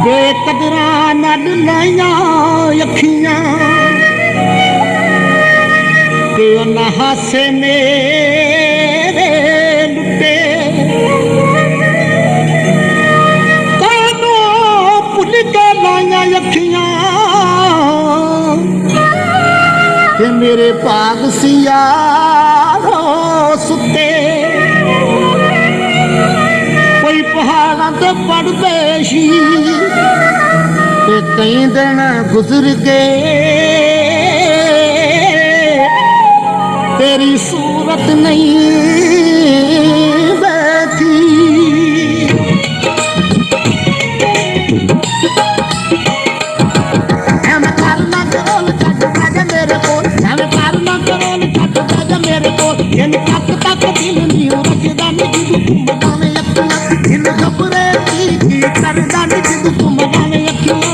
बेकदरां नाल लाइयां अखियां ते उन्हां हासे मेरे लुटे कानों भुल के लाइयां अखियां ते मेरे भाग सियारो सुते कोई पहाड़ां ते पड़दे सी ते कई दिन गुजर गए तेरी सूरत नहीं बैठी एवं करना करोल छट बैजा मेरे कोल एवं करना करोल छट बैजा मेरे कोल इन तक तक दिल नहीं रखदा नी जिदू तू मगावे अखियां इन घबरे की करदा नी जिदू तू मगावे अखियां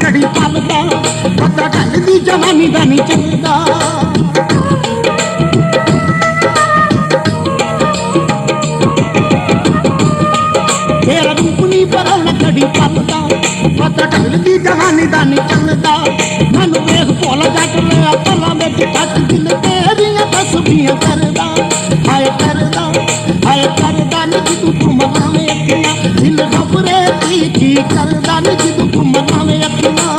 कड़ी पलदा पता ढलदी जवानी दा नहीं चलदा तेरा रूप नहीं परौना कड़ी पलदा पता ढलदी जवानी दा नहीं चलदा मैनू वेख भुल जट लिया पलां विच टच दिल तेरियां तस्बीहां करदा हाय करदा नी जिदू तू मगावे अखियां दिल घबरे की करदा नी जिदू तू मगावे अखियां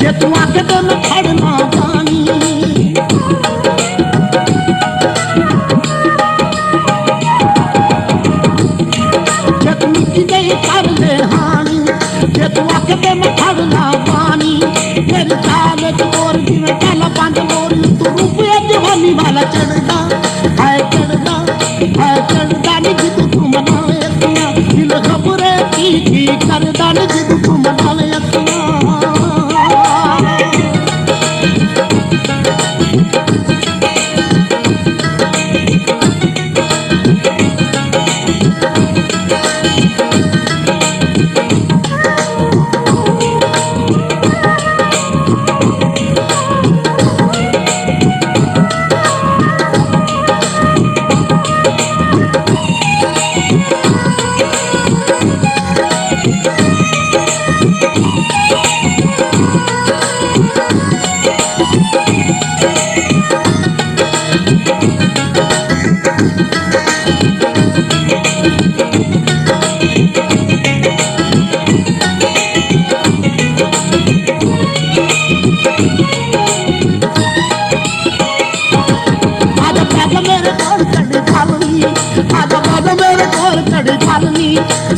जे तू आके तो मैं खड़ना पानी जे तू मिट्टी दे कर ले हानी जे तू आके तो मैं खड़ना पानी तेरी चाल चोर जिवें काला पंज मोर तू रूप जवानी वाला चढ़दा नी जिदू तू मनावे अखियां दिल घबरे की करदा नी जिदू तू मनावे अखियां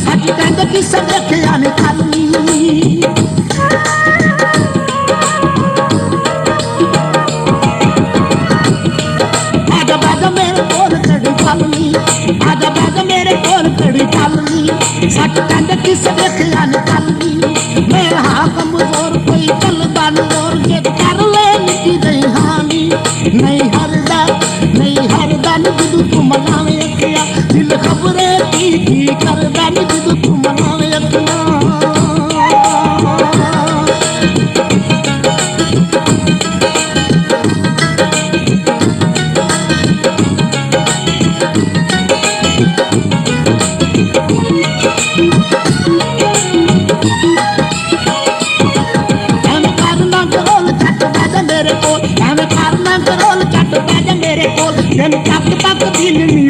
सच कहते कि सब रखिया ने खाली आजा बाजा मेरे कोल कड़ी खाली ਸੱਚ ਕਹਿੰਦੇ ਕਿਸ ਵੇਖਿਆ ਨੀ ਚੱਲਦੀ ਮੈਂ ਹਾਂ ਕਮਜ਼ੋਰ ਕੋਈ ਚੱਲਦਾ ਨੀ ਜ਼ੋਰ ਜੇ ਕਰ ਲੈ ਨਿੱਕੀ ਜਿਹੀ ਹਾਨੀ ਨਹੀਂ ਹਰਦਾ ਨੀ ਜਦੋਂ ਤੂੰ ਮਨਾਵੇਂ ਅੱਖੀਆਂ ਦਿਲ ਖਬਰੇ ਕੀ ਕਰਦਾ ਨੀ ਜਦੋਂ ਤੂੰ ਮਨਾਵੇਂ ਅੱਖੀਆਂ ਮੇਰੇ ਕੋਲ ਐਵੇਂ ਕਰਨਾ ਕਰੋਲ ਛੱਡ ਬਹਿ ਜਾ ਮੇਰੇ ਕੋਲ ਦਿਨ ਤੱਕ ਦਿਲ ਨਹੀਂ